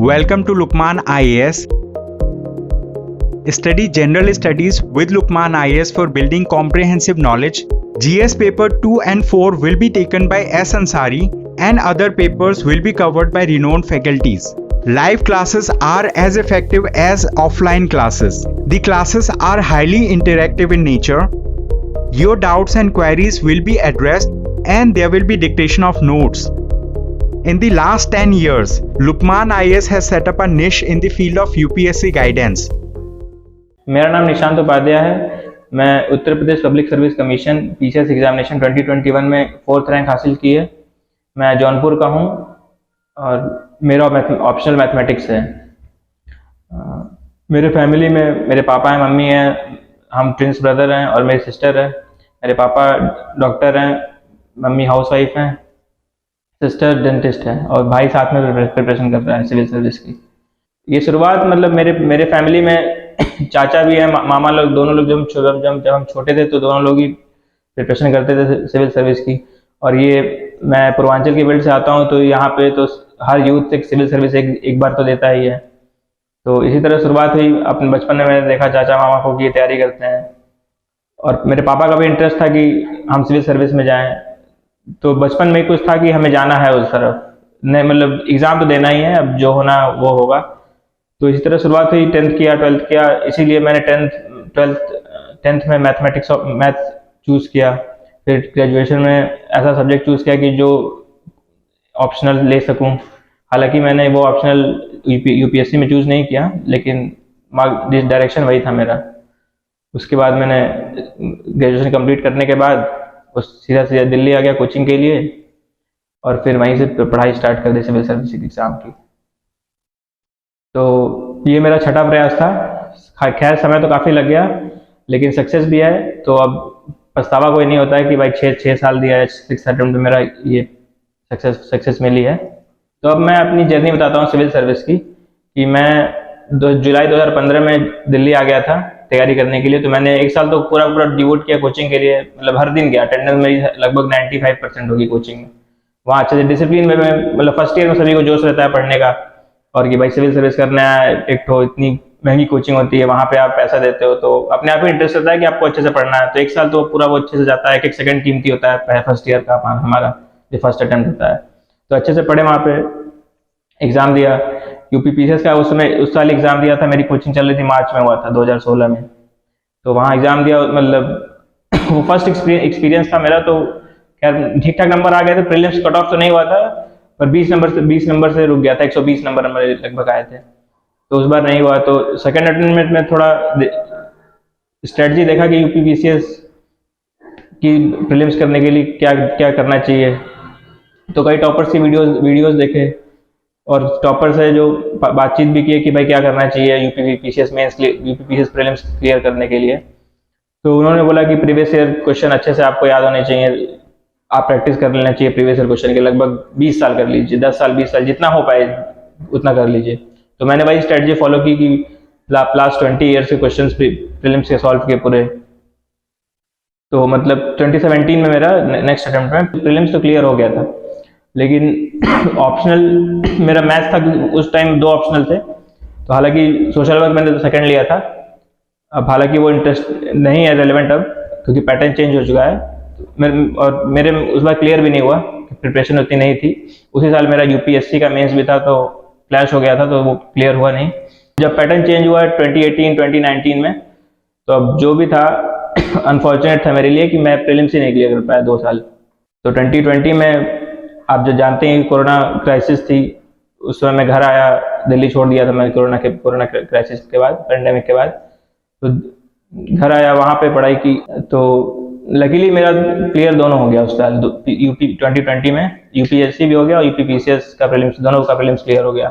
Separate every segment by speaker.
Speaker 1: Welcome to Lukman IAS. Study General Studies with Lukman IAS for building comprehensive knowledge. GS paper 2 and 4 will be taken by S. Ansari and other papers will be covered by renowned faculties. Live classes are as effective as offline classes. The classes are highly interactive in nature. Your doubts and queries will be addressed and there will be dictation of notes. In the last 10 years, Lukman IAS has set up a niche in the field of UPSC guidance.
Speaker 2: मेरा नाम निशांत उपाध्याय है। मैं Uttar Pradesh public service commission PCS examination 2021 में 4th rank हासिल की है। मैं जौनपुर का हूँ और मेरा ऑप्शनल मैथमेटिक्स है। मेरे फैमिली में मेरे पापा हैं, मम्मी हैं, हम ट्विंस ब्रदर हैं और मेरी सिस्टर है। मेरे पापा डॉक्टर हैं, मम्मी हाउसवाइफ हैं, सिस्टर डेंटिस्ट है और भाई साथ में प्रिपरेशन कर रहा है सिविल सर्विस की। ये शुरुआत मतलब मेरे फैमिली में चाचा भी है, मामा लोग, दोनों लोग जब हम छोटे थे तो दोनों लोग ही प्रिपरेशन करते थे सिविल सर्विस की। और ये मैं पूर्वांचल के बेल्ट से आता हूँ तो यहाँ पे तो हर यूथ एक सिविल सर्विस एक बार तो देता ही है। तो इसी तरह शुरुआत हुई। अपने बचपन में मैंने देखा चाचा मामा को कि ये तैयारी करते हैं और मेरे पापा का भी इंटरेस्ट था कि हम सिविल सर्विस में जाएं। तो बचपन में कुछ था कि हमें जाना है उस तरफ, नहीं मतलब एग्ज़ाम तो देना ही है, अब जो होना वो होगा। तो इसी तरह शुरुआत हुई। 10th किया, 12th किया, इसीलिए मैंने 10th में मैथ चूज़ किया। फिर ग्रेजुएशन में ऐसा सब्जेक्ट चूज़ किया कि जो ऑप्शनल ले सकूं। हालांकि मैंने वो ऑप्शनल यूपीएससी में चूज़ नहीं किया, लेकिन डायरेक्शन वही था मेरा। उसके बाद मैंने ग्रेजुएशन कंप्लीट करने के बाद सीधा दिल्ली आ गया कोचिंग के लिए और फिर वहीं से पढ़ाई स्टार्ट कर दी सिविल सर्विस एग्ज़ाम की। तो ये मेरा छठा प्रयास था। खैर समय तो काफ़ी लग गया लेकिन सक्सेस भी है, तो अब पछतावा कोई नहीं होता है कि भाई 6 साल दिया है, 6th अटेम्प्ट में मेरा ये सक्सेस मिली है। तो अब मैं अपनी जर्नी बताता हूँ सिविल सर्विस की कि मैं जुलाई 2015 में दिल्ली आ गया था तैयारी करने के लिए। तो मैंने 1 साल तो पूरा डिवोट किया कोचिंग के लिए, मतलब हर दिन गया। अटेंडेंस मेरी लगभग 95% होगी कोचिंग में। वहाँ अच्छे से डिसिप्लिन में मैं मतलब फर्स्ट ईयर में सभी को जोश रहता है पढ़ने का और कि भाई सिविल सर्विस करना है, एक तो इतनी महंगी कोचिंग होती है, वहाँ पे आप पैसा देते हो तो अपने आप ही इंटरेस्ट रहता है कि आपको अच्छे से पढ़ना है। तो 1 साल तो पूरा वो अच्छे से जाता है, एक सेकंड कीमती होता है फर्स्ट ईयर का हमारा जो फर्स्ट अटेम्प्ट होता है। तो अच्छे से पढ़े, वहाँ पे एग्ज़ाम दिया यूपी पीसीएस का। उस साल एग्ज़ाम दिया था, मेरी कोचिंग चल रही थी, मार्च में हुआ था 2016 में। तो वहाँ एग्ज़ाम दिया, मतलब वो फर्स्ट एक्सपीरियंस था मेरा। तो खैर ठीक ठाक नंबर आ गए थे। प्रीलिम्स कट ऑफ तो नहीं हुआ था पर 20 नंबर से रुक गया था। 120 नंबर लगभग आए थे, तो उस बार नहीं हुआ। तो सेकंड अटेम्प्ट में थोड़ा स्ट्रेटजी देखा कि यूपी पीसीएस की प्रीलिम्स करने के लिए क्या क्या करना चाहिए। तो कई टॉपर्स की वीडियोस देखे और टॉपर से जो बातचीत भी की कि भाई क्या करना चाहिए UP PCS mains, UP PCS prelims clear करने के लिए। तो उन्होंने बोला कि प्रीवियस ईयर क्वेश्चन अच्छे से आपको याद होने चाहिए, आप प्रैक्टिस कर लेना चाहिए प्रीवियस ईयर क्वेश्चन के। लगभग 20 साल कर लीजिए, 10 साल 20 साल जितना हो पाए उतना कर लीजिए। तो मैंने वही स्ट्रेटजी फॉलो की कि लास्ट 20 ईयर्स के क्वेश्चन प्रीलिम्स के सॉल्व किए पूरे। तो मतलब 2017 में मेरा नेक्स्ट अटेम्प्ट में प्रीलिम्स तो क्लियर हो गया था, लेकिन ऑप्शनल मेरा मैथ्स था। उस टाइम 2 ऑप्शनल थे। तो हालांकि सोशल वर्क मैंने तो सेकंड लिया था। अब हालांकि वो इंटरेस्ट नहीं है रेलेवेंट अब, क्योंकि पैटर्न चेंज हो चुका है। और मेरे उस बार क्लियर भी नहीं हुआ, प्रिपरेशन उतनी नहीं थी। उसी साल मेरा यूपीएससी का मेंस भी था तो क्लैश हो गया था, तो वो क्लियर हुआ नहीं। जब पैटर्न चेंज हुआ 2018-2019 में, तो अब जो भी था अनफॉर्चुनेट था मेरे लिए कि मैं प्रीलिम्स ही नहीं क्लियर कर पाया 2 साल। तो 2020 में आप जो जानते हैं कोरोना क्राइसिस थी, उस समय मैं घर आया, दिल्ली छोड़ दिया था मैं कोरोना क्राइसिस के बाद, पेंडेमिक के बाद। तो घर आया, वहाँ पे पढ़ाई की। तो लकीली मेरा क्लियर दोनों हो गया उस साल यूपी 2020 में। यूपीएससी भी हो गया और यूपी पीसीएस का प्रीलिम्स, दोनों का प्रीलिम्स क्लियर हो गया।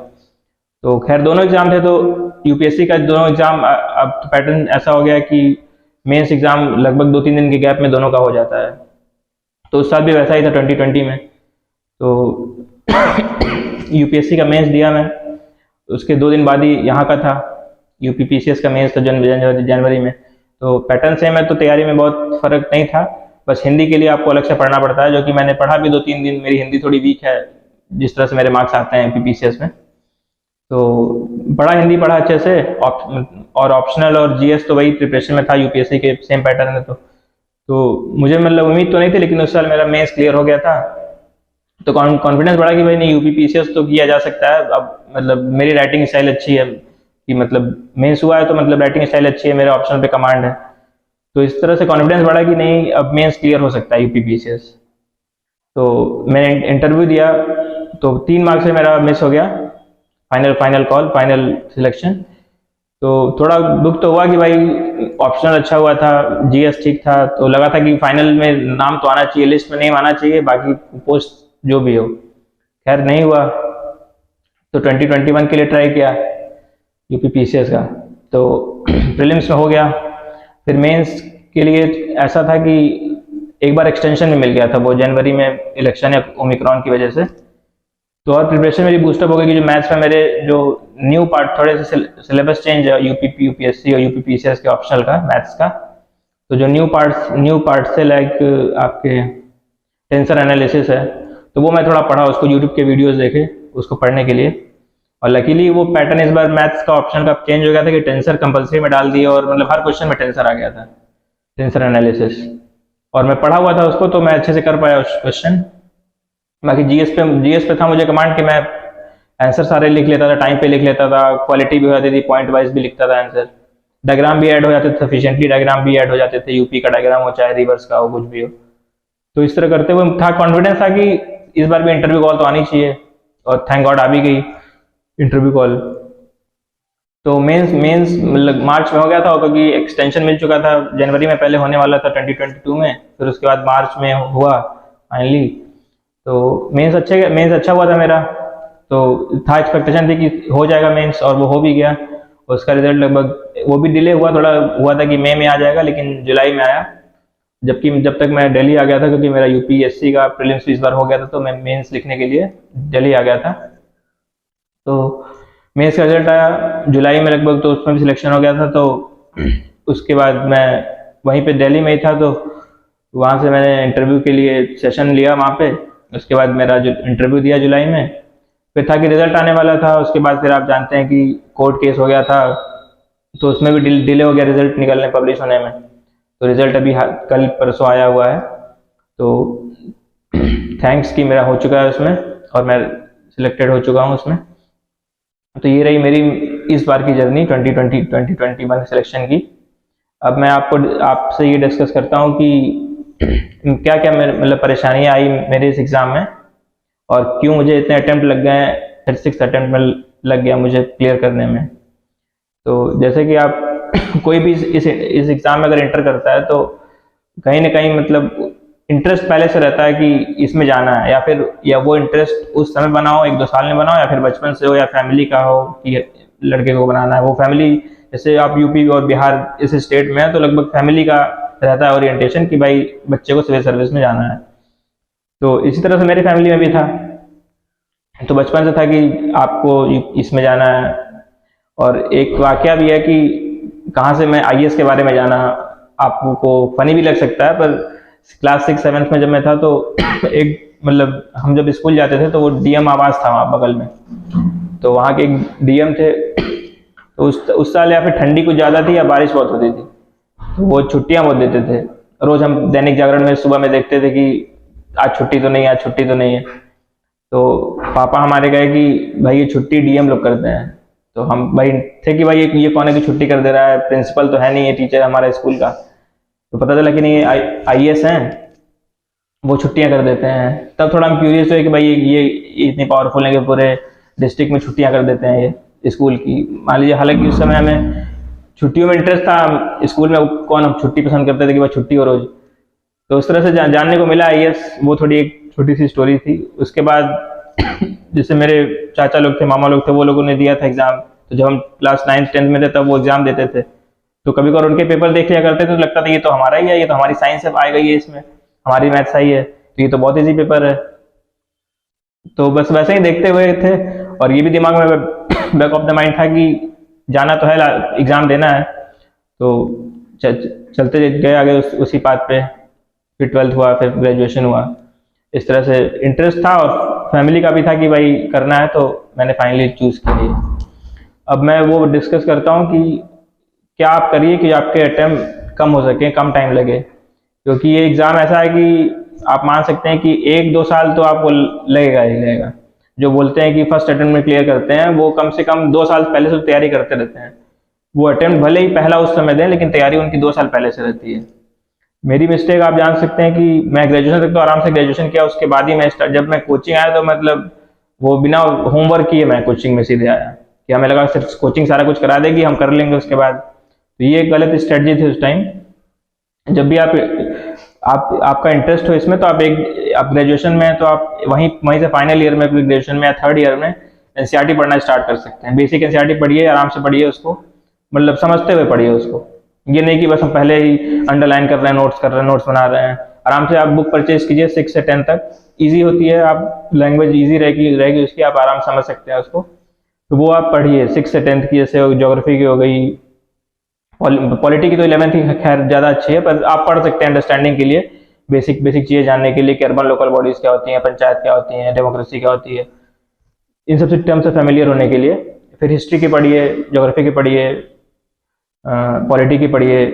Speaker 2: तो खैर दोनों एग्जाम थे। तो यूपीएससी का दोनों एग्जाम अब पैटर्न ऐसा हो गया कि मेंस एग्जाम लगभग 2-3 दिन के गैप में दोनों का हो जाता है। तो उस साल भी वैसा ही था 2020 में। तो यूपीएससी का मेंस दिया मैं, उसके 2 दिन बाद ही यहाँ का था यूपी पीसीएस का मेंस था जनवरी में। तो पैटर्न सेम है, तो तैयारी में बहुत फर्क नहीं था। बस हिंदी के लिए आपको अलग से पढ़ना पड़ता है, जो कि मैंने पढ़ा भी 2-3 दिन। मेरी हिंदी थोड़ी वीक है जिस तरह से मेरे मार्क्स आते हैं यूपी पीसीएस में। तो पढ़ा, हिंदी पढ़ा अच्छे से, और ऑप्शनल और जीएस तो वही प्रिपरेशन में था, यूपीएससी के सेम पैटर्न में। तो मुझे मतलब उम्मीद तो नहीं थी, लेकिन उस साल मेरा मेंस क्लियर हो गया था, तो कॉन्फिडेंस बढ़ा कि भाई नहीं, यूपी पीसीएस तो किया जा सकता है। अब मतलब मेरी राइटिंग स्टाइल अच्छी है कि मतलब मेंस हुआ है तो मतलब राइटिंग स्टाइल अच्छी है, मेरे ऑप्शनल पे कमांड है, तो इस तरह से कॉन्फिडेंस बढ़ा कि नहीं, अब मेंस क्लियर हो सकता है यूपी पीसीएस। तो मैंने इंटरव्यू दिया, तो 3 मार्क्स से मेरा मिस हो गया फाइनल सिलेक्शन। तो थोड़ा दुख तो हुआ कि भाई ऑप्शनल अच्छा हुआ था, जीएस ठीक था, तो लगा था कि फाइनल में नाम तो आना चाहिए, लिस्ट में नेम आना चाहिए, बाकी पोस्ट जो भी हो। खैर नहीं हुआ, तो 2021 के लिए ट्राई किया यूपी पीसीएस का, तो प्रीलिम्स में हो गया। फिर मेंस के लिए ऐसा था कि एक बार एक्सटेंशन में मिल गया था, वो जनवरी में इलेक्शन है ओमिक्रॉन की वजह से, तो और प्रिपरेशन मेरी बूस्टअप हो गई कि जो मैथ्स में मेरे जो न्यू पार्ट, थोड़े से सिलेबस चेंज है यूपीएससी और यूपी पीसीएस के ऑप्शनल का मैथ्स का, तो जो न्यू पार्ट से लाइक आपके टेंसर एनालिसिस है, तो वो मैं थोड़ा पढ़ा, उसको यूट्यूब के वीडियोस देखे उसको पढ़ने के लिए, और लकीली वो पैटर्न इस बार मैथ्स का ऑप्शन का चेंज हो गया था कि टेंसर कंपलसरी में डाल दिया, और मतलब हर क्वेश्चन में टेंसर आ गया था, टेंसर एनालिसिस, और मैं पढ़ा हुआ था उसको, तो मैं अच्छे से कर पाया उस क्वेश्चन। बाकी जीएस पे था मुझे कमांड कि मैं आंसर सारे लिख लेता था, टाइम पे लिख लेता था, क्वालिटी भी हो जाती थी, पॉइंट वाइज भी लिखता था आंसर, डायग्राम भी ऐड हो जाते थे सफिशिएंटली, डायग्राम भी ऐड हो जाते थे, यूपी का डायग्राम हो चाहे रिवर्स का हो, कुछ भी हो। तो इस तरह करते हुए था, कॉन्फिडेंस था कि इस बार भी इंटरव्यू कॉल तो आनी चाहिए, और थैंक गॉड आ भी गई इंटरव्यू कॉल। तो मेंस मतलब मार्च में हो गया था, क्योंकि एक्सटेंशन मिल चुका था, जनवरी में पहले होने वाला था 2022 में, फिर उसके बाद मार्च में हुआ फाइनली। तो मेंस अच्छा हुआ था मेरा, तो था एक्सपेक्टेशन थी कि हो जाएगा मेंस, और वो हो भी गया। उसका रिजल्ट लगभग वो भी डिले हुआ, थोड़ा हुआ था कि मई में आ जाएगा, लेकिन जुलाई में आया, जब तक मैं दिल्ली आ गया था, क्योंकि मेरा यूपीएससी का प्रीलिम्स इस बार हो गया था, तो मैं मेंस लिखने के लिए दिल्ली आ गया था। तो मेंस का रिजल्ट आया जुलाई में लगभग, तो उसमें भी सिलेक्शन हो गया था। तो उसके बाद मैं वहीं पे दिल्ली में ही था, तो वहाँ से मैंने इंटरव्यू के लिए सेशन लिया वहाँ पे। उसके बाद मेरा जो इंटरव्यू दिया जुलाई में, फिर था कि रिजल्ट आने वाला था, उसके बाद फिर आप जानते हैं कि कोर्ट केस हो गया था, तो उसमें भी डिले हो गया रिजल्ट निकलने, पब्लिश होने में। तो रिजल्ट अभी कल परसों आया हुआ है, तो थैंक्स कि मेरा हो चुका है उसमें, और मैं सिलेक्टेड हो चुका हूँ उसमें। तो ये रही मेरी इस बार की जर्नी 2021 सिलेक्शन की। अब मैं आपसे ये डिस्कस करता हूँ कि क्या क्या मतलब परेशानियाँ आई मेरे इस एग्ज़ाम में, और क्यों मुझे इतने अटेम्प्ट लग गए, 36 अटेम्प्ट में लग गया मुझे क्लियर करने में। तो जैसे कि आप कोई भी इस एग्ज़ाम में अगर एंटर करता है, तो कहीं ना कहीं मतलब इंटरेस्ट पहले से रहता है कि इसमें जाना है, या वो इंटरेस्ट उस समय बना हो, 1-2 साल में बना हो, या फिर बचपन से हो, या फैमिली का हो कि लड़के को बनाना है। वो फैमिली, जैसे आप यूपी और बिहार इस स्टेट में है, तो लगभग फैमिली का रहता है ओरिएंटेशन कि भाई बच्चे को सिविल सर्विस में जाना है। तो इसी तरह से मेरी फैमिली में भी था, तो बचपन से था कि आपको इसमें जाना है। और एक वाकया भी है कि कहाँ से मैं आईएएस के बारे में जाना, आपको फनी भी लग सकता है, पर क्लास 6-7 में जब मैं था, तो एक मतलब हम जब स्कूल जाते थे, तो वो डीएम आवास था वहाँ बगल में, तो वहाँ के एक डीएम थे, तो उस साल या फिर ठंडी कुछ ज़्यादा थी या बारिश बहुत होती थी, तो वो छुट्टियाँ बहुत देते थे। रोज़ हम दैनिक जागरण में सुबह में देखते थे कि आज छुट्टी तो नहीं है, आज छुट्टी तो नहीं है। तो पापा हमारे कहे कि भाई ये छुट्टी डीएम लोग करते हैं। तो हम भाई थे कि भाई ये कौन है कि छुट्टी कर दे रहा है, प्रिंसिपल तो है नहीं, ये टीचर हमारा स्कूल का। तो पता चला कि नहीं, आईएएस हैं, वो छुट्टियां कर देते हैं। तब थोड़ा हम क्यूरियस हुए कि भाई ये इतनी पावरफुल है कि पूरे डिस्ट्रिक्ट में छुट्टियां कर देते हैं ये स्कूल की। मान लीजिए, हालांकि उस समय हमें छुट्टियों में इंटरेस्ट था, स्कूल में कौन हम छुट्टी पसंद करते थे कि भाई छुट्टी हो रोज। तो उस तरह से जानने को मिला आईएएस। वो थोड़ी एक छोटी सी स्टोरी थी। उसके बाद जैसे मेरे चाचा लोग थे, मामा लोग थे, वो लोगों ने दिया था एग्जाम। तो जब हम क्लास 9th-10th में थे, तब वो एग्जाम देते थे, तो कभी कभार उनके पेपर देख लिया करते थे, तो लगता था ये तो हमारा ही है, ये तो हमारी साइंस आ गई है, इसमें हमारी मैथ्स आई है, तो ये तो बहुत ईजी पेपर है। तो बस वैसे ही देखते हुए थे, और ये भी दिमाग में बैक ऑफ द माइंड था कि जाना तो है, एग्जाम देना है। तो चलते गए आगे उसी पाथ पे। फिर 12th हुआ, फिर ग्रेजुएशन हुआ। इस तरह से इंटरेस्ट था, और फैमिली का भी था कि भाई करना है, तो मैंने फाइनली चूज़ की है। अब मैं वो डिस्कस करता हूँ कि क्या आप करिए कि आपके अटेम्प्ट कम हो सके, कम टाइम लगे, क्योंकि ये एग्ज़ाम ऐसा है कि आप मान सकते हैं कि 1-2 साल तो आपको लगेगा ही लगेगा। जो बोलते हैं कि फर्स्ट अटेम्प्ट में क्लियर करते हैं, वो कम से कम 2 साल पहले से तैयारी करते रहते हैं। वो अटेम्प्ट भले ही पहला उस समय दें, लेकिन तैयारी उनकी 2 साल पहले से रहती है। मेरी मिस्टेक आप जान सकते हैं कि मैं ग्रेजुएशन तक तो आराम से ग्रेजुएशन किया, उसके बाद ही जब मैं कोचिंग आया तो मतलब वो बिना होमवर्क किए मैं कोचिंग में सीधे आया कि हमें लगा सिर्फ कोचिंग सारा कुछ करा देगी, हम कर लेंगे उसके बाद। तो ये एक गलत स्ट्रेटजी थी उस टाइम। जब भी आपका इंटरेस्ट हो इसमें, तो आप ग्रेजुएशन में तो आप वहीं से फाइनल ईयर में, ग्रेजुएशन में या थर्ड ईयर में एनसीईआरटी पढ़ना स्टार्ट कर सकते हैं। बेसिक एनसीईआरटी पढ़िए, आराम से पढ़िए उसको, मतलब समझते हुए पढ़िए उसको। ये नहीं कि बस हम पहले ही अंडरलाइन कर रहे हैं, नोट्स कर रहे हैं, नोट्स बना रहे हैं। आराम से आप बुक परचेज कीजिए 6 से 10 तक, इजी होती है, आप लैंग्वेज इजी रहेगी उसकी, आप आराम समझ सकते हैं उसको। तो वो आप पढ़िए 6 से 10 की, जैसे ज्योग्राफी की हो गई, पॉलिटी की तो 11th की खैर ज़्यादा अच्छी है, पर आप पढ़ सकते हैं अंडरस्टैंडिंग के लिए, बेसिक चीज़ें जानने के लिए कि अर्बन लोकल बॉडीज़ क्या होती हैं, पंचायत क्या होती हैं, डेमोक्रेसी क्या होती है, इन सबसे टर्म से फेमिलियर होने के लिए। फिर हिस्ट्री की पढ़िए, ज्योग्राफी की पढ़िए, पॉलिटी की पढ़िए।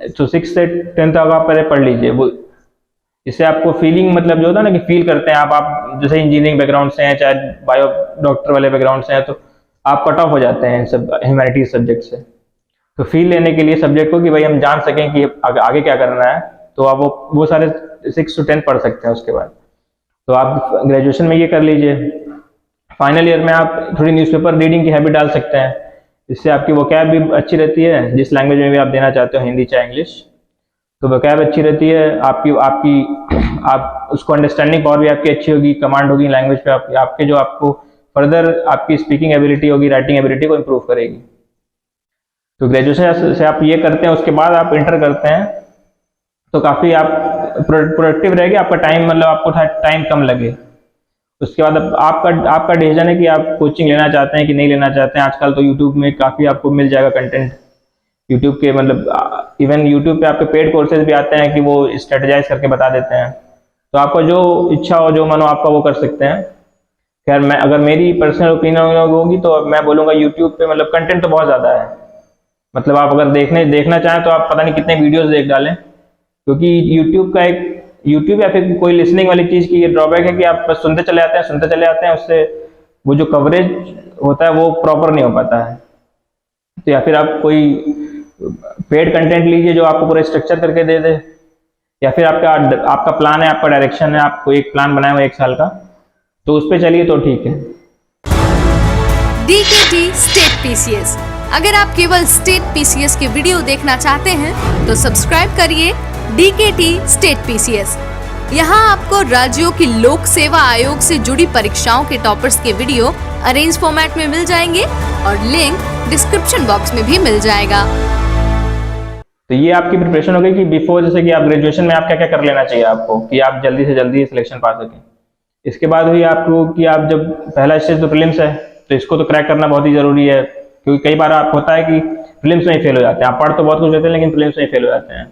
Speaker 2: तो 6 से 10 तक आप पहले पढ़ लीजिए। वो इससे आपको फीलिंग, मतलब जो होता है ना कि फील करते हैं आप जैसे इंजीनियरिंग बैकग्राउंड से हैं, चाहे बायो डॉक्टर वाले बैकग्राउंड से हैं, तो आप कट ऑफ हो जाते हैं इन सब ह्यूमैनिटीज सब्जेक्ट से। तो फील लेने के लिए सब्जेक्ट को कि भाई हम जान सकें कि आगे क्या करना है, तो आप वो सारे 6 to 10 पढ़ सकते हैं उसके बाद। तो आप ग्रेजुएशन में ये कर लीजिए। फाइनल ईयर में आप थोड़ी न्यूज़पेपर रीडिंग की हैबिट डाल सकते हैं, इससे आपकी वोकैब भी अच्छी रहती है, जिस लैंग्वेज में भी आप देना चाहते हो, हिंदी चाहे इंग्लिश, तो वोकैब अच्छी रहती है आप उसको अंडरस्टैंडिंग पावर भी आपकी अच्छी होगी, कमांड होगी लैंग्वेज पे आपके जो आपको फर्दर आपकी स्पीकिंग एबिलिटी होगी, राइटिंग एबिलिटी को इम्प्रूव करेगी। तो ग्रेजुएशन से आप ये करते हैं, उसके बाद आप इंटर करते हैं, तो काफ़ी आप प्रोडक्टिव रहेगी, आपका टाइम, मतलब आपको टाइम कम लगे। उसके बाद आपका डिसीजन है कि आप कोचिंग लेना चाहते हैं कि नहीं लेना चाहते हैं। आजकल तो यूट्यूब में काफ़ी आपको मिल जाएगा कंटेंट, यूट्यूब के, मतलब इवन यूट्यूब पे आपके पेड कोर्सेज भी आते हैं कि वो स्ट्रेटेजाइज करके बता देते हैं। तो आपका जो इच्छा हो, जो मन हो आपका, वो कर सकते हैं। खैर अगर मेरी पर्सनल ओपिनियन होगी तो मैं बोलूँगा यूट्यूब पे मतलब कंटेंट तो बहुत ज़्यादा है, मतलब आप अगर देखना चाहें तो आप पता नहीं कितने वीडियोस देख डालें, क्योंकि यूट्यूब या फिर कोई लिसनिंग वाली चीज़ की ये ड्रॉबैक है कि आप बस सुनते चले आते हैं, उससे वो जो कवरेज होता है वो प्रॉपर नहीं हो पाता है। तो या फिर आप कोई पेड कंटेंट लीजिए जो आपको पूरा स्ट्रक्चर करके दे दे, या फिर आपका प्लान है, आपका डायरेक्शन है, आपको एक प्लान बनाया हुआ 1 साल का, तो उस पर चलिए तो ठीक है।
Speaker 3: DKT state PCS। अगर आप केवल स्टेट PCS के वीडियो देखना चाहते हैं तो सब्सक्राइब करिए DKT स्टेट PCS। यहाँ आपको राज्यों की लोक सेवा आयोग से जुड़ी परीक्षाओं के टॉपर्स के वीडियो अरेंज फॉर्मेट में मिल जाएंगे और लिंक डिस्क्रिप्शन बॉक्स में भी मिल जाएगा।
Speaker 2: तो ये आपकी प्रिपरेशन हो गई कि बिफोर, जैसे कि आप ग्रेजुएशन में आप क्या क्या कर लेना चाहिए आपको कि आप जल्दी से जल्दी सिलेक्शन पा सकें। इसके बाद हुई आपको कि आप जब पहला स्टेज तो प्रीलिम्स है, तो इसको तो क्रैक करना बहुत ही जरूरी है, क्योंकि कई बार आप होता है कि प्रीलिम्स में ही फेल हो जाते हैं। आप पढ़ तो बहुत कुछ लेते हैं लेकिन प्रीलिम्स में ही फेल हो जाते हैं।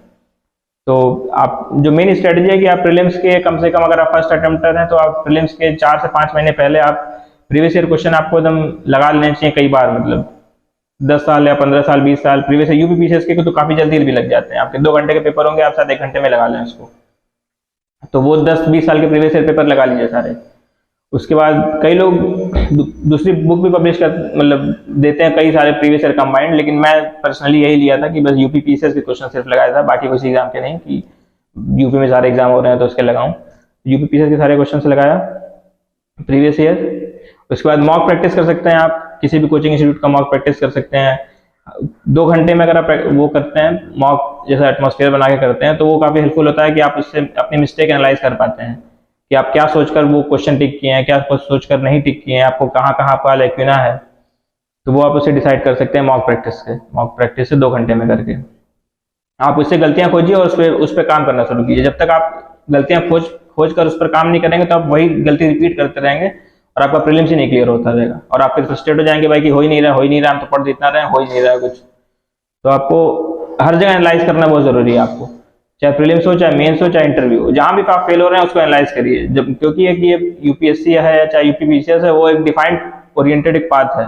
Speaker 2: तो आप जो मेन स्ट्रेटजी है कि आप प्रीलिम्स के कम से कम, अगर आप फर्स्ट अटेम्प्टर हैं तो आप प्रीलिम्स के 4 से 5 महीने पहले आप प्रीवियस ईयर क्वेश्चन आपको एकदम लगा लेने चाहिए। कई बार मतलब 10 साल या 15 साल 20 साल प्रीवियस यूपी पीसीएस के तो काफ़ी जल्दी भी लग जाते हैं। आपके 2 घंटे के पेपर होंगे, आप शायद 1 घंटे में लगा लें उसको, तो वो 10-20 साल के प्रीवियस ईयर पेपर लगा लीजिए सारे। उसके बाद कई लोग दूसरी बुक भी पब्लिश मतलब देते हैं, कई सारे प्रीवियस ईयर कंबाइंड, लेकिन मैं पर्सनली यही लिया था कि बस यूपी पीसीएस के क्वेश्चन सिर्फ लगाया था, बाकी किसी एग्जाम के नहीं कि यूपी में सारे एग्जाम हो रहे हैं तो उसके लगाऊं। यूपी पीसीएस के सारे क्वेश्चन लगाया प्रीवियस ईयर। उसके बाद मॉक प्रैक्टिस कर सकते हैं, आप किसी भी कोचिंग इंस्टीट्यूट का मॉक प्रैक्टिस कर सकते हैं। 2 घंटे में अगर आप वो करते हैं मॉक जैसा एटमॉस्फेयर बना के करते हैं, तो वो काफ़ी हेल्पफुल होता है कि आप उससे अपनी मिस्टेक एनालाइज कर पाते हैं कि आप क्या सोचकर वो क्वेश्चन टिक किए हैं, क्या सोचकर नहीं टिक किए हैं, आपको कहाँ आपका लैक्यूना है, तो वो आप उससे डिसाइड कर सकते हैं मॉक प्रैक्टिस से 2 घंटे में करके। आप उससे गलतियां खोजिए और उस पर काम करना शुरू कीजिए। जब तक आप गलतियां खोज कर उस पर काम नहीं करेंगे तो आप वही गलती रिपीट करते रहेंगे और आपका प्रीलिम्स ही नहीं क्लियर होता रहेगा, और आप फिर फ्रस्ट्रेट हो जाएंगे भाई कि हो ही नहीं रहा, हम तो पढ़ इतना रहे हैं, हो ही नहीं रहा कुछ। तो आपको हर जगह एनालाइज करना बहुत जरूरी है आपको, चाहे प्रीलिम्स हो, चाहे मेंस हो, चाहे इंटरव्यू हो, जहां भी आप फेल हो रहे हैं उसको एनालाइज करिए। जब क्योंकि ये यूपीएससी है चाहे यूपी पीसीएस है, वो एक डिफाइंड ओरिएंटेड एक पाथ है।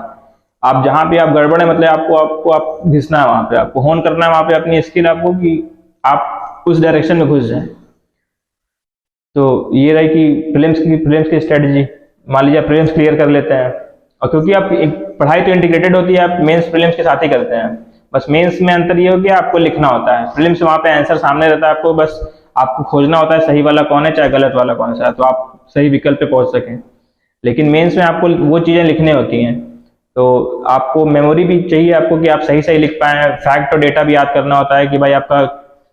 Speaker 2: आप जहाँ भी आप गड़बड़ है मतलब आप घिसना है वहाँ पे, आपको होन करना है वहाँ पे अपनी स्किल आपको कि आप उस डायरेक्शन में घुस जाए। तो ये रही कि प्रीलिम्स की स्ट्रेटजी। मान लीजिए आप प्रीलिम्स क्लियर कर लेते हैं, और क्योंकि आप एक पढ़ाई तो इंटीग्रेटेड होती है, आप मेंस प्रीलिम्स के साथ ही करते हैं। बस मेंस में अंतर ये हो कि आपको लिखना होता है, प्रीलिम्स वहाँ पे आंसर सामने रहता है, आपको बस आपको खोजना होता है सही वाला कौन है चाहे गलत वाला कौन सा है, तो आप सही विकल्प पे पहुंच सकें। लेकिन मेंस में आपको वो चीज़ें लिखनी होती हैं, तो आपको मेमोरी भी चाहिए आपको कि आप सही सही लिख पाएँ, फैक्ट और डेटा भी याद करना होता है कि भाई आपका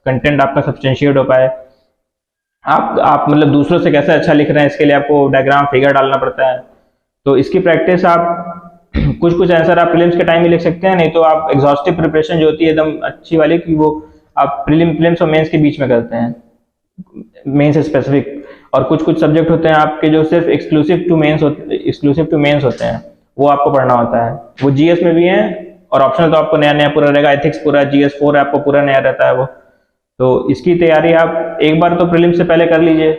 Speaker 2: कंटेंट आपका सब्सटेंशिएट हो पाए। आप मतलब दूसरों से कैसे अच्छा लिख रहे हैं, इसके लिए आपको डायग्राम फिगर डालना पड़ता है। तो इसकी प्रैक्टिस आप कुछ आंसर आप प्रीलिम्स के टाइम ही लिख सकते हैं, नहीं तो आप एग्जॉस्टिव प्रिपरेशन जो होती है एकदम अच्छी वाली कि वो आप प्रीलिम्स और मेंस के बीच में करते हैं, मेंस स्पेसिफिक। और कुछ सब्जेक्ट होते हैं आपके जो सिर्फ एक्सक्लूसिव टू मेंस होते हैं, वो आपको पढ़ना होता है। वो जीएस में भी हैं और ऑप्शनल तो आपको नया पूरा रहेगा, एथिक्स पूरा, जीएस 4 आपको पूरा नया रहता है वो। तो इसकी तैयारी आप एक बार तो प्रीलिम्स से पहले कर लीजिए,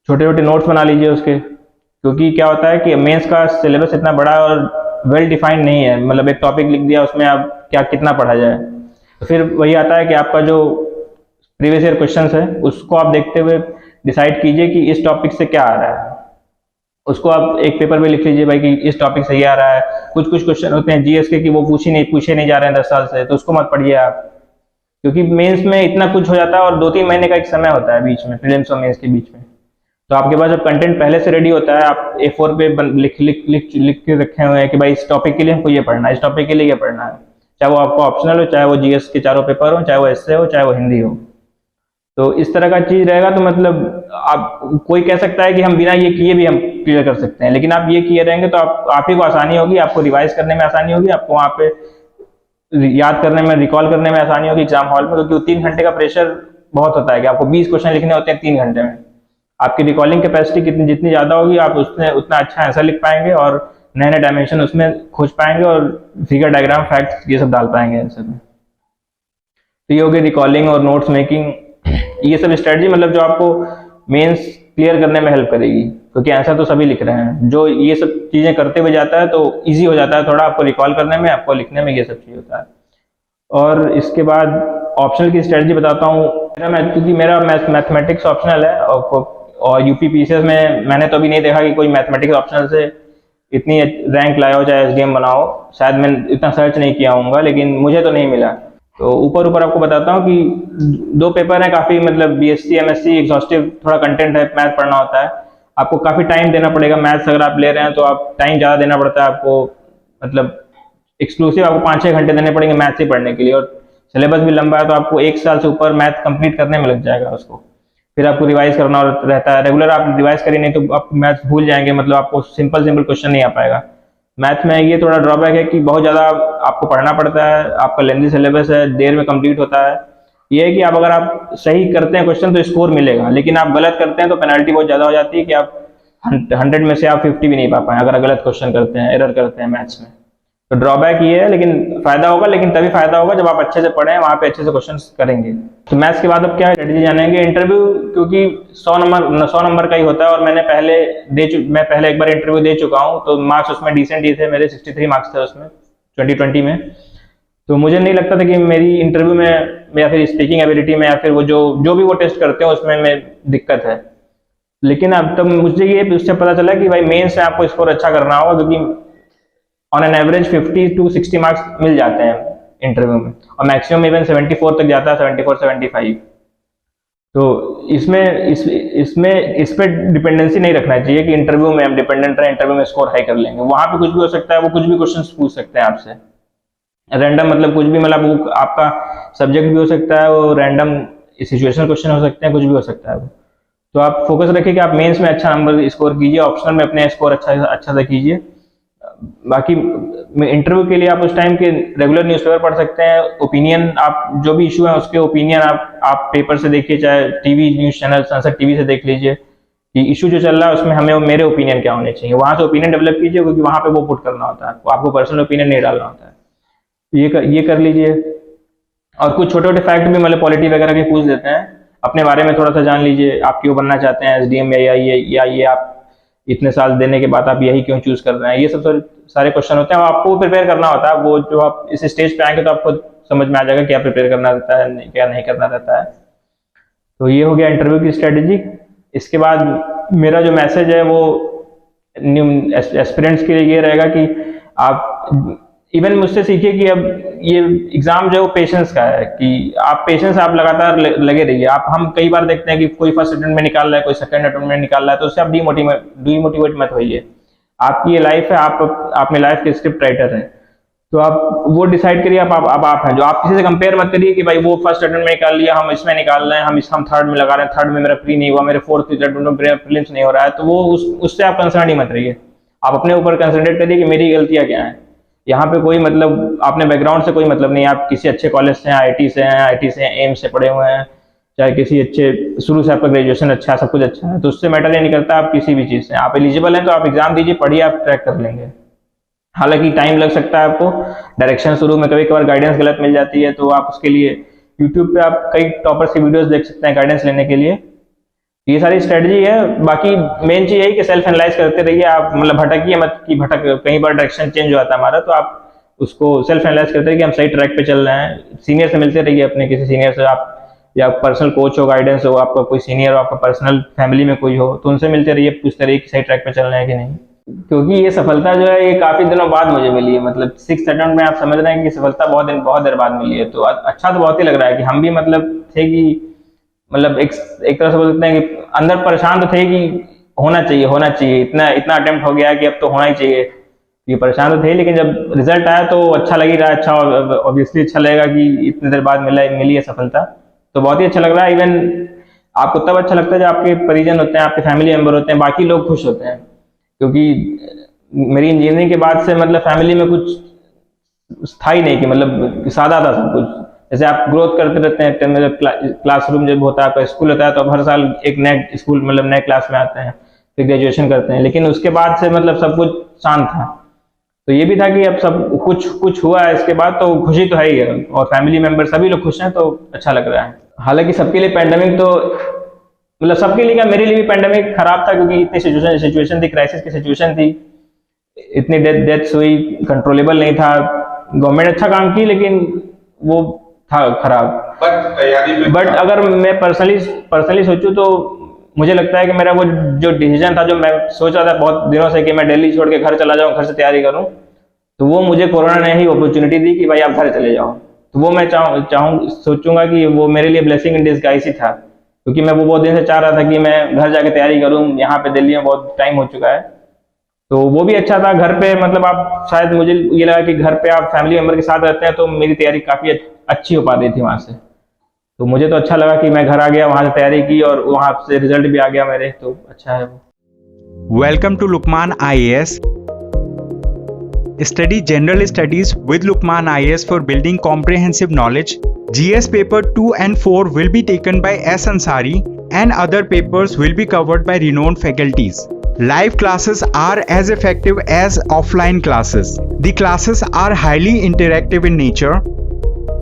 Speaker 2: छोटे छोटे नोट्स बना लीजिए उसके, क्योंकि क्या होता है कि मेंस का सिलेबस इतना बड़ा और वेल डिफाइंड नहीं है, मतलब एक टॉपिक लिख दिया उसमें आप कितना पढ़ा जाए। तो फिर वही आता है कि आपका जो प्रीवियस ईयर क्वेश्चंस है उसको आप देखते हुए डिसाइड कीजिए कि इस टॉपिक से क्या आ रहा है, उसको आप एक पेपर में लिख लीजिए भाई कि इस टॉपिक से ये आ रहा है। कुछ क्वेश्चन होते हैं जीएस के कि वो पूछे नहीं जा रहे हैं 10 साल से, तो उसको मत पढ़िए आप, क्योंकि मेंस में इतना कुछ हो जाता है और 2-3 महीने का एक समय होता है बीच में, प्रीलिम्स और मेंस के बीच में। तो आपके पास जब कंटेंट पहले से रेडी होता है, आप A4 पे लिख के रखे हुए हैं कि भाई इस टॉपिक के लिए हमको ये पढ़ना है, इस टॉपिक के लिए ये पढ़ना है, चाहे वो आपको ऑप्शनल हो, चाहे वो जीएस के चारों पेपर हो, चाहे वो एसए हो, चाहे वो हिंदी हो। तो इस तरह का चीज रहेगा तो मतलब आप कोई कह सकता है कि हम बिना ये किए भी हम क्लियर कर सकते हैं, लेकिन आप ये किए रहेंगे तो आप ही को आसानी होगी, आपको रिवाइज करने में आसानी होगी, आपको वहाँ पे याद करने में, रिकॉल करने में आसानी होगी एग्जाम हॉल में, क्योंकि 3 घंटे का प्रेशर बहुत होता है कि आपको 20 क्वेश्चन लिखने होते हैं 3 घंटे में। आपकी रिकॉलिंग कैपेसिटी जितनी ज्यादा होगी, आप उसमें उतना अच्छा आंसर लिख पाएंगे और नए नए डायमेंशन उसमें खोज पाएंगे और फिगर, डायग्राम, फैक्ट्स ये सब डाल पाएंगे आंसर में। तो ये होगी रिकॉलिंग और नोट्स मेकिंग, ये सब स्ट्रेटजी मतलब जो आपको मेंस क्लियर करने में हेल्प करेगी, क्योंकि आंसर तो सभी लिख रहे हैं। जो ये सब चीजें करते हुए जाता है तो इजी हो जाता है थोड़ा आपको रिकॉल करने में, आपको लिखने में, ये सब चीज होता है। और इसके बाद ऑप्शनल की स्ट्रेटजी बताता हूँ। क्योंकि मेरा मैथमेटिक्स ऑप्शनल है और यूपी पीसीएस में मैंने तो अभी नहीं देखा कि कोई मैथमेटिक्स ऑप्शनल से इतनी रैंक लाया हो चाहे एसडीएम बनाओ, शायद मैं इतना सर्च नहीं किया होऊंगा, लेकिन मुझे तो नहीं मिला। तो ऊपर आपको बताता हूँ कि 2 पेपर हैं काफी, मतलब बीएससी एमएससी एग्जॉस्टिव थोड़ा कंटेंट है, मैथ पढ़ना होता है, आपको काफी टाइम देना पड़ेगा। मैथ्स अगर आप ले रहे हैं तो आप टाइम ज्यादा देना पड़ता है आपको, मतलब एक्सक्लूसिव आपको 5-6 घंटे देने पड़ेंगे मैथ्स ही पढ़ने के लिए, और सिलेबस भी लंबा है तो आपको 1 साल से ऊपर मैथ कंप्लीट करने में लग जाएगा उसको। फिर आपको रिवाइज करना रहता है, रेगुलर आप रिवाइज करिए नहीं तो आप मैथ्स भूल जाएंगे, मतलब आपको सिंपल क्वेश्चन नहीं आ पाएगा। मैथ में ये थोड़ा ड्रॉबैक है कि बहुत ज़्यादा आपको पढ़ना पड़ता है, आपका लेंथी सिलेबस है, देर में कंप्लीट होता है। ये है कि आप अगर आप सही करते हैं क्वेश्चन तो स्कोर मिलेगा, लेकिन आप गलत करते हैं तो पेनल्टी बहुत ज़्यादा हो जाती है कि आप 100 में से आप 50 भी नहीं पा पाए अगर गलत क्वेश्चन करते हैं, एरर करते हैं मैथ्स में। तो ड्रॉबैक ये है, लेकिन फायदा होगा, लेकिन तभी फायदा होगा जब आप अच्छे से पढ़ें, वहाँ पे अच्छे से क्वेश्चन करेंगे। तो मैथ्स के बाद अब क्या स्ट्रेटजी जानेंगे। इंटरव्यू क्योंकि 100 नंबर का ही होता है और मैं पहले एक बार इंटरव्यू दे चुका हूँ, तो मार्क्स उसमें डिसेंट ही थे, मेरे 63 मार्क्स थे उसमें 2020 में। तो मुझे नहीं लगता था कि मेरी इंटरव्यू में या फिर स्पीकिंग एबिलिटी में या फिर वो जो भी वो टेस्ट करते हैं उसमें दिक्कत है। लेकिन अब तब मुझे ये उससे पता चला कि भाई मेंस में आपको स्कोर अच्छा करना होगा, क्योंकि on an average 50 to 60 marks मिल जाते हैं इंटरव्यू में, और मैक्सिमम इवन 74 तक जाता है, 74-75। तो इस पे डिपेंडेंसी नहीं रखना चाहिए कि इंटरव्यू में हम डिपेंडेंट रहे, इंटरव्यू में स्कोर हाई कर लेंगे। वहां पे कुछ भी हो सकता है, वो कुछ भी क्वेश्चन पूछ सकते हैं आपसे रैंडम, मतलब कुछ भी, मतलब वो आपका सब्जेक्ट भी हो सकता है, वो रैंडम सिचुएशनल क्वेश्चन हो सकते हैं, कुछ भी हो सकता है वो। तो आप फोकस रखिए कि आप मेंस में अच्छा नंबर स्कोर कीजिए, ऑप्शनल में अपने स्कोर अच्छा से कीजिए। बाकी इंटरव्यू के लिए आप उस टाइम के रेगुलर न्यूज़पेपर पढ़ सकते हैं, ओपिनियन, आप जो भी इशू है उसके ओपिनियन आप पेपर से देखिए, चाहे टीवी न्यूज़ चैनल संसद टीवी से देख लीजिए कि इशू जो चल रहा है उसमें हमें मेरे ओपिनियन क्या होने चाहिए, वहां से ओपिनियन डेवलप कीजिए, क्योंकि वहां पे वो पुट करना होता है, आपको पर्सनल ओपिनियन नहीं डालना होता है। ये कर लीजिए। और कुछ छोटे छोटे फैक्ट भी मतलब पॉलिटी वगैरह के पूछ देते हैं, अपने बारे में थोड़ा सा जान लीजिए, आप क्यों बनना चाहते हैं एसडीएम या ये आप इतने साल देने के बाद आप यही क्यों चूज कर रहे हैं, ये सब सारे क्वेश्चन होते हैं। आपको प्रिपेयर करना होता है, वो जो आप इस स्टेज पे आएंगे तो आपको समझ में आ जाएगा क्या प्रिपेयर करना रहता है, क्या नहीं करना रहता है। तो ये हो गया इंटरव्यू की स्ट्रेटेजी। इसके बाद मेरा जो मैसेज है वो न्यू एस्पिरेंट्स के लिए ये रहेगा कि आप इवन मुझसे सीखिए कि अब ये एग्जाम जो है वो पेशेंस का है, कि आप पेशेंस आप लगातार लगे रहिए। हम कई बार देखते हैं कि कोई फर्स्ट अटेम्प्ट में निकाल रहा है, कोई सेकंड अटेम्प्ट में निकाल रहा है, तो उससे आप डीमोटिवेट मत होइए। आपकी ये लाइफ है, आप अपने लाइफ के स्क्रिप्ट राइटर हैं, तो आप वो डिसाइड करिए आप हैं जो। आप किसी से कंपेयर मत करिए कि भाई वो फर्स्ट अटेम्प्ट में निकाल लिया, हम इसमें निकाल रहे हैं, हम थर्ड में लगा रहे हैं, थर्ड में मेरा प्री नहीं हुआ, मेरे फोर्थ अटेम्प्ट में प्रीलिम्स नहीं हो रहा है, तो वो उससे आप कंसर्न ही मत रहिए। आप अपने ऊपर कंसंट्रेट करिए कि मेरी गलतियां क्या हैं। यहाँ पे कोई मतलब आपने बैकग्राउंड से कोई मतलब नहीं, आप किसी अच्छे कॉलेज से हैं, आईटी से हैं, एम्स से पढ़े हुए हैं, चाहे किसी अच्छे शुरू से आपका ग्रेजुएशन अच्छा है, सब कुछ अच्छा है, तो उससे मैटर ये नहीं करता आप किसी भी चीज़ से। आप एलिजिबल हैं तो आप एग्जाम दीजिए, पढ़िए, आप ट्रैक कर लेंगे। हालांकि टाइम लग सकता है आपको, डायरेक्शन शुरू में कभी कभार गाइडेंस गलत मिल जाती है, तो आप उसके लिए यूट्यूब पे आप कई टॉपर्स की वीडियोस देख सकते हैं गाइडेंस लेने के लिए। ये सारी स्ट्रेटजी है। बाकी मेन चीज यही कि सेल्फ एनालाइज करते रहिए आप, मतलब भटकिए मत कि कई बार डायरेक्शन चेंज हो जाता है हमारा, तो आप उसको सेल्फ एनालाइज करते रहिए कि हम सही ट्रैक पे चल रहे हैं। सीनियर से मिलते रहिए, अपने किसी सीनियर से, आप या पर्सनल कोच हो, गाइडेंस हो, आपका कोई सीनियर हो, आपका पर्सनल फैमिली में कोई हो, तो उनसे मिलते रहिए, पूछते रहिए कि सही ट्रैक पे चल रहे हैं कि नहीं। क्योंकि ये सफलता जो है ये काफी दिनों बाद मुझे मिली है, मतलब 6th अटेम्प्ट में आप समझ रहे हैं कि सफलता बहुत देर बाद मिली है, तो अच्छा तो बहुत ही लग रहा है कि हम भी मतलब थे कि मतलब एक तरह से बोल सकते हैं कि अंदर परेशान तो थे कि होना चाहिए, इतना अटेम्प्ट हो गया कि अब तो होना ही चाहिए, ये परेशान तो थे। लेकिन जब रिजल्ट आया तो अच्छा लग ही रहा है, अच्छा ऑब्वियसली अच्छा लगेगा कि इतनी देर बाद मिली है सफलता, तो बहुत ही अच्छा लग रहा है। इवन आपको तब अच्छा लगता है जब आपके परिजन होते हैं, आपके फैमिली मेंबर होते हैं, बाकी लोग खुश होते हैं। क्योंकि मेरी इंजीनियरिंग के बाद से मतलब फैमिली में कुछ था ही नहीं, कि मतलब सादा था सब कुछ। जैसे आप ग्रोथ करते रहते हैं, मतलब क्लासरूम जब होता है, आपका स्कूल होता है, तो आप हर साल एक नए स्कूल मतलब नए क्लास में आते हैं, फिर ग्रेजुएशन करते हैं। लेकिन उसके बाद से मतलब सब कुछ शांत था, तो ये भी था कि अब सब कुछ हुआ है इसके बाद, तो खुशी तो है ही है, और फैमिली मेंबर सभी लोग खुश हैं, तो अच्छा लग रहा है। हालांकि सबके लिए पैंडेमिक तो मतलब सबके लिए क्या, मेरे लिए भी पैंडेमिक खराब था, क्योंकि इतनी सिचुएशन थी, क्राइसिस की सिचुएशन थी, इतनी डेथ्स हुई, कंट्रोलेबल नहीं था। गवर्नमेंट अच्छा काम की, लेकिन वो था खराब। बट अगर मैं पर्सनली सोचूं तो मुझे लगता है कि मेरा वो जो डिसीजन था, जो मैं सोच रहा था बहुत दिनों से कि मैं दिल्ली छोड़ के घर चला जाऊं, घर से तैयारी करूं, तो वो मुझे कोरोना ने ही अपॉर्चुनिटी दी कि भाई आप घर चले जाओ। तो वो मैं सोचूंगा कि वो मेरे लिए ब्लेसिंग इन डिस्गाइज ही था, क्योंकि मैं वो बहुत दिन से चाह रहा था कि मैं घर जाके तैयारी करूं। यहाँ पे दिल्ली में बहुत टाइम हो चुका है, तो वो भी अच्छा था। घर पे मतलब आप शायद, मुझे ये लगा कि घर पे आप फैमिली मेंबर के साथ रहते हैं, तो मेरी तैयारी काफी अच्छी हो पाती थी वहां से। तो मुझे तो अच्छा लगा कि मैं घर आ गया, वहां से तैयारी की, और वहां से रिजल्ट भी आ गया मेरे, तो अच्छा है वो।
Speaker 1: Welcome to Lukman IAS. Study general studies with Lukman IAS for building comprehensive knowledge. GS paper 2 and 4 will be taken by S. Ansari, and other papers will be covered by renowned faculties. Live classes are as effective as offline classes. The classes are highly interactive in nature.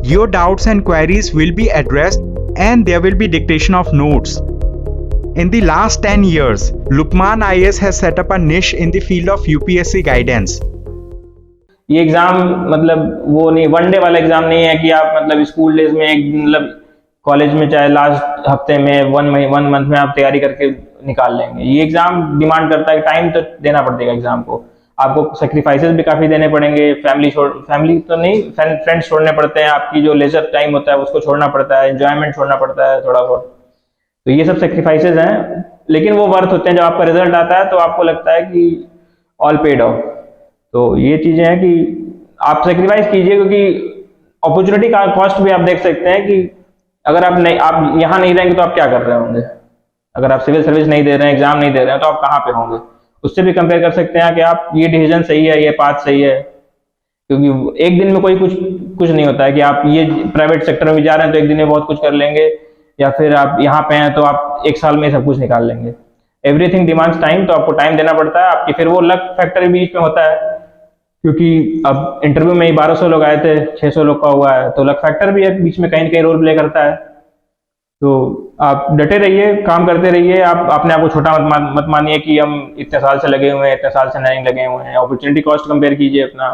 Speaker 1: Your doubts and queries will be addressed, and there will be dictation of notes. In the last 10 years, Lukman IAS has set up a niche in the field of UPSC guidance.
Speaker 2: ये exam मतलब वो नहीं, one day वाला exam नहीं है कि आप मतलब स्कूल डेज में मतलब कॉलेज में चाहे लास्ट हफ्ते में वन मंथ में आप तैयारी करके निकाल लेंगे। ये एग्जाम डिमांड करता है, टाइम तो देना पड़ेगा एग्जाम को, आपको सेक्रीफाइसेस भी काफी देने पड़ेंगे, फैमिली तो नहीं, फ्रेंड्स छोड़ने पड़ते हैं, आपकी जो लेजर टाइम होता है उसको छोड़ना पड़ता है, एंजॉयमेंट छोड़ना पड़ता है थोड़ा बहुत, तो ये सब सेक्रीफाइसेस हैं, लेकिन वो वर्थ होते हैं। जब आपका रिजल्ट आता है तो आपको लगता है कि ऑल पेड ऑफ। तो ये चीजें हैं कि आप सेक्रीफाइस कीजिए, क्योंकि अपॉर्चुनिटी का कॉस्ट भी आप देख सकते हैं कि अगर आप यहाँ नहीं रहेंगे तो आप क्या कर रहे होंगे। अगर आप सिविल सर्विस नहीं दे रहे हैं, एग्जाम नहीं दे रहे हैं, तो आप कहाँ पे होंगे। उससे भी कंपेयर कर सकते हैं कि आप ये डिसीजन सही है, ये पाथ सही है, क्योंकि एक दिन में कोई कुछ नहीं होता है कि आप ये प्राइवेट सेक्टर में भी जा रहे हैं तो एक दिन में बहुत कुछ कर लेंगे, या फिर आप यहाँ पे हैं तो आप एक साल में सब कुछ निकाल लेंगे। एवरीथिंग डिमांड्स टाइम, तो आपको टाइम देना पड़ता है। आपकी फिर वो लक फैक्टर बीच में होता है, क्योंकि अब इंटरव्यू में ही 1200 लोग आए थे, 600 लोग का हुआ है, तो लक फैक्टर भी एक बीच में कहीं ना कहीं रोल प्ले करता है। तो आप डटे रहिए, काम करते रहिए। आप अपने आप को छोटा मत मानिए कि हम इतने साल से लगे हुए हैं, इतने साल से नहीं लगे हुए हैं। अपॉर्चुनिटी कॉस्ट कंपेयर कीजिए अपना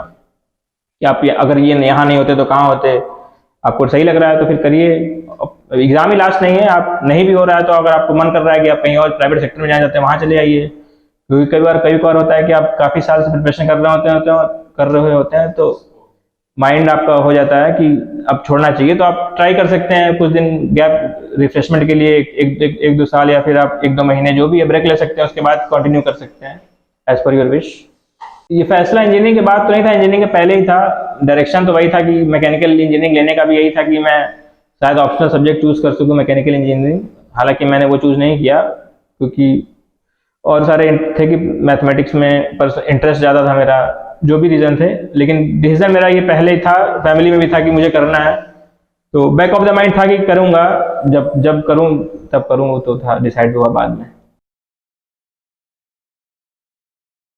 Speaker 2: कि आप अगर ये यहाँ नहीं होते तो कहाँ होते। आपको सही लग रहा है तो फिर करिए। एग्जाम ही लास्ट नहीं है, आप नहीं भी हो रहा है तो अगर आपको मन कर रहा है कि आप कहीं और प्राइवेट सेक्टर में जाना चाहते हैं, वहाँ चले जाइए। क्योंकि कई बार होता है कि आप काफ़ी साल से प्रिपरेशन कर रहे होते हैं तो माइंड आपका हो जाता है कि अब छोड़ना चाहिए। तो आप ट्राई कर सकते हैं कुछ दिन गैप रिफ्रेशमेंट के लिए, एक दो साल या फिर आप 1-2 महीने जो भी है ब्रेक ले सकते हैं, उसके बाद कंटिन्यू कर सकते हैं एज पर योर विश। ये फैसला इंजीनियरिंग के बाद तो नहीं था, इंजीनियरिंग के पहले ही था। डायरेक्शन तो वही था कि मैकेनिकल इंजीनियरिंग लेने का भी यही था कि मैं शायद ऑप्शनल सब्जेक्ट चूज कर सकूँ मैकेनिकल इंजीनियरिंग। हालांकि मैंने वो चूज नहीं किया क्योंकि और सारे थे कि मैथमेटिक्स में पर इंटरेस्ट ज़्यादा था मेरा, जो भी रीज़न थे। लेकिन डिसीजन मेरा ये पहले ही था, फैमिली में भी था कि मुझे करना है। तो बैक ऑफ द माइंड था कि करूँगा, जब करूँ तब करूँ, तो था डिसाइड हुआ बाद में।